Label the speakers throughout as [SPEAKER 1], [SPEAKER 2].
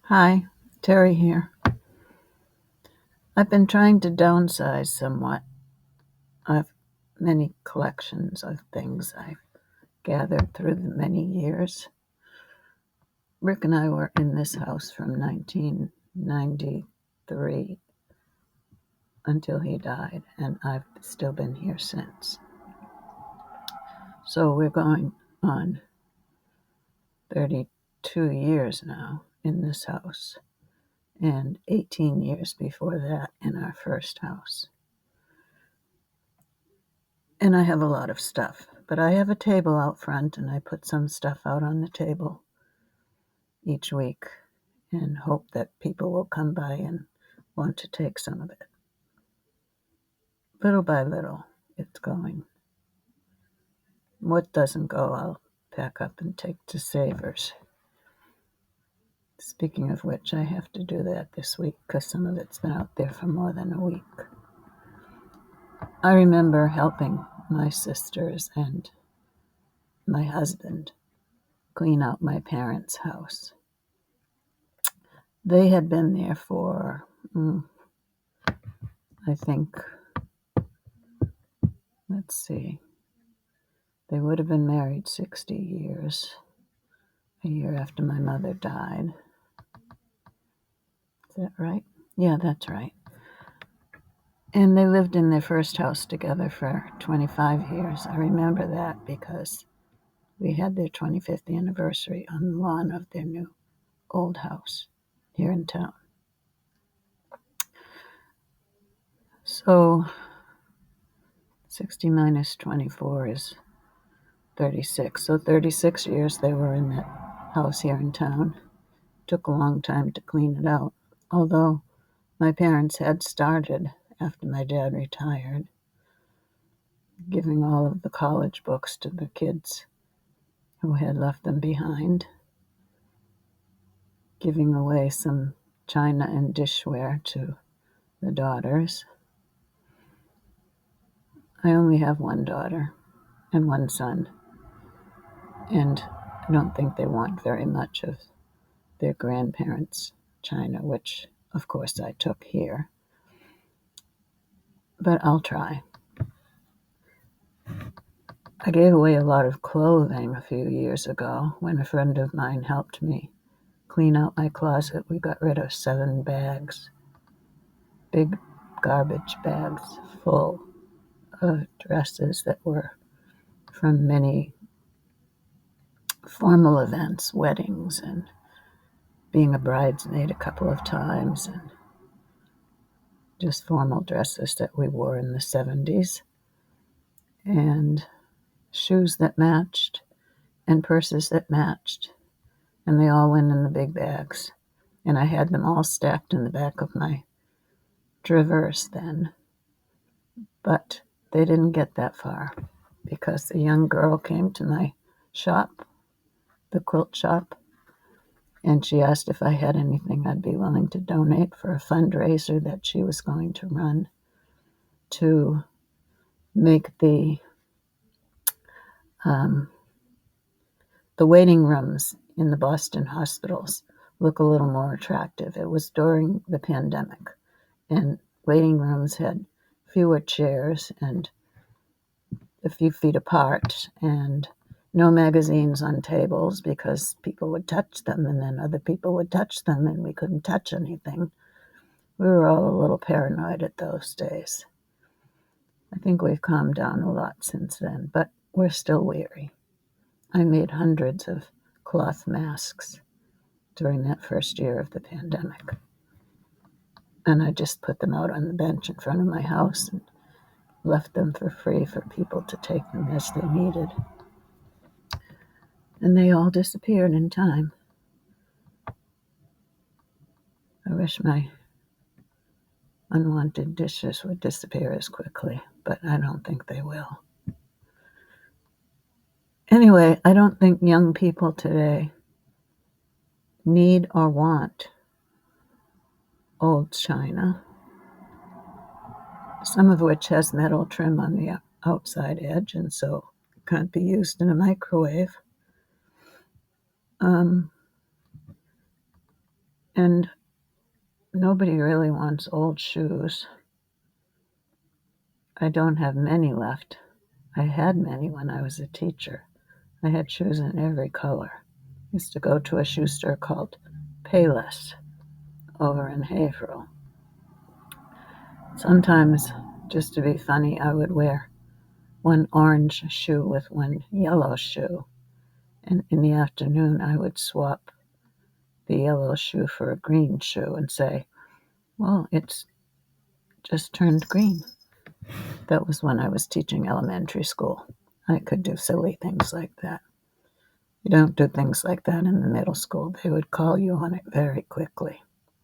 [SPEAKER 1] Hi, Terry here. I've been trying to downsize somewhat. I've many collections of things I've gathered through the many years. Rick and I were in this house from 1993 until he died, and I've still been here since. So we're going on 32 years now in this house, and 18 years before that in our first house. And I have a lot of stuff, but I have a table out front and I put some stuff out on the table each week and hope that people will come by and want to take some of it. Little by little, it's going. What doesn't go, I'll pack up and take to Savers. Speaking of which, I have to do that this week because some of it's been out there for more than a week. I remember helping my sisters and my husband clean out my parents' house. They had been there for, I think, let's see, they would have been married 60 years, a year after my mother died. Is that right? Yeah, that's right. And they lived in their first house together for 25 years. I remember that because we had their 25th anniversary on the lawn of their new old house here in town. So 60 minus 24 is 36. So 36 years they were in that house here in town. Took a long time to clean it out, although my parents had started after my dad retired, giving all of the college books to the kids who had left them behind, giving away some china and dishware to the daughters. I only have one daughter and one son, and I don't think they want very much of their grandparents' china, which, of course, I took here. But I'll try. I gave away a lot of clothing a few years ago when a friend of mine helped me clean out my closet. We got rid of 7 bags, big garbage bags full of dresses that were from many formal events, weddings, and being a bridesmaid a couple of times, and just formal dresses that we wore in the 70s, and shoes that matched, and purses that matched, and they all went in the big bags. And I had them all stacked in the back of my Traverse then. But they didn't get that far because a young girl came to my shop, the quilt shop, and she asked if I had anything I'd be willing to donate for a fundraiser that she was going to run to make the waiting rooms in the Boston hospitals look a little more attractive. It was during the pandemic, and waiting rooms had fewer chairs and a few feet apart, and no magazines on tables because people would touch them and then other people would touch them and we couldn't touch anything. We were all a little paranoid at those days. I think we've calmed down a lot since then, but we're still weary. I made hundreds of cloth masks during that first year of the pandemic. And I just put them out on the bench in front of my house and left them for free for people to take them as they needed. And they all disappeared in time. I wish my unwanted dishes would disappear as quickly, but I don't think they will. Anyway, I don't think young people today need or want old china, some of which has metal trim on the outside edge and so can't be used in a microwave. And nobody really wants old shoes. I don't have many left. I had many when I was a teacher. I had shoes in every color. I used to go to a shoe store called Payless over in Haverhill. Sometimes, just to be funny, I would wear one orange shoe with one yellow shoe, and in the afternoon I would swap the yellow shoe for a green shoe and say, well, it's just turned green. That was when I was teaching elementary school. I could do silly things like that. You don't do things like that in the middle school. They would call you on it very quickly.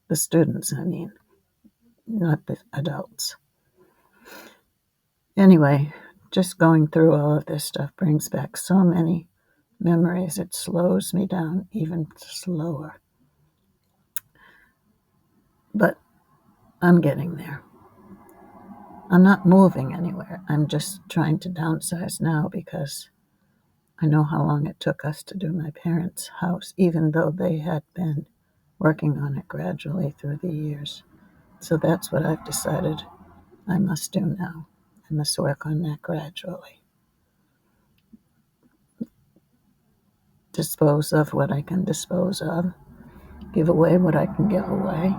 [SPEAKER 1] The students, I mean, not the adults. Anyway, just going through all of this stuff brings back so many memories. It slows me down even slower. But I'm getting there. I'm not moving anywhere. I'm just trying to downsize now because I know how long it took us to do my parents' house, even though they had been working on it gradually through the years. So that's what I've decided I must do now. I must work on that gradually. Dispose of what I can dispose of, give away what I can give away,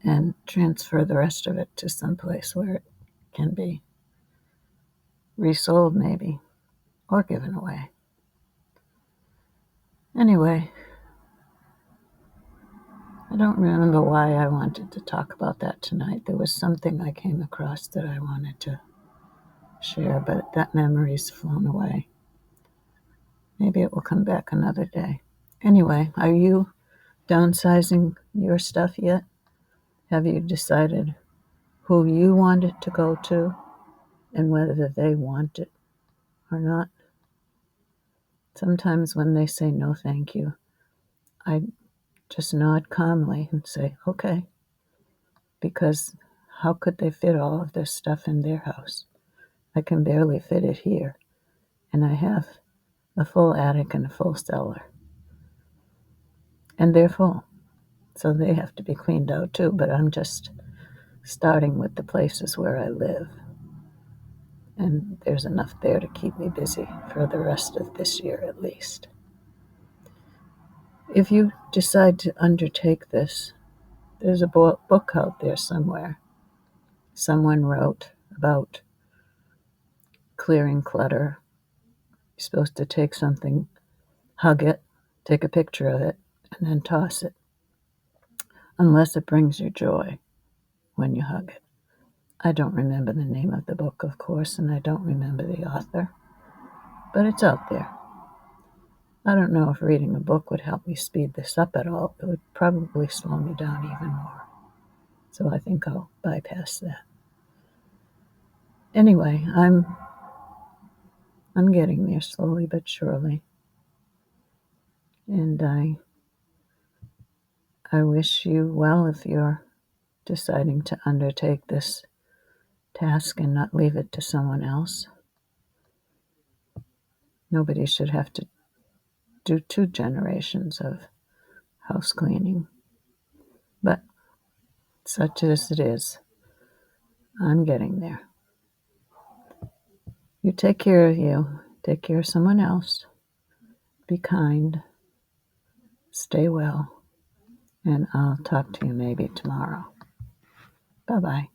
[SPEAKER 1] and transfer the rest of it to some place where it can be resold maybe, or given away. Anyway, I don't remember why I wanted to talk about that tonight. There was something I came across that I wanted to share, but that memory's flown away. Maybe it will come back another day. Anyway, are you downsizing your stuff yet? Have you decided who you want it to go to and whether they want it or not? Sometimes when they say no thank you, I just nod calmly and say, okay, because how could they fit all of this stuff in their house? I can barely fit it here, and I have a full attic and a full cellar. And they're full, so they have to be cleaned out too, but I'm just starting with the places where I live. And there's enough there to keep me busy for the rest of this year at least. If you decide to undertake this, there's a book out there somewhere. Someone wrote about clearing clutter. You're supposed to take something, hug it, take a picture of it, and then toss it, unless it brings you joy when you hug it. I don't remember the name of the book, of course, and I don't remember the author, but it's out there. I don't know if reading a book would help me speed this up at all. It would probably slow me down even more. So I think I'll bypass that. Anyway, I'm getting there slowly but surely. And I wish you well if you're deciding to undertake this task and not leave it to someone else. Nobody should have to do 2 generations of house cleaning. But such as it is, I'm getting there. You take care of you. Take care of someone else. Be kind. Stay well. And I'll talk to you maybe tomorrow. Bye-bye.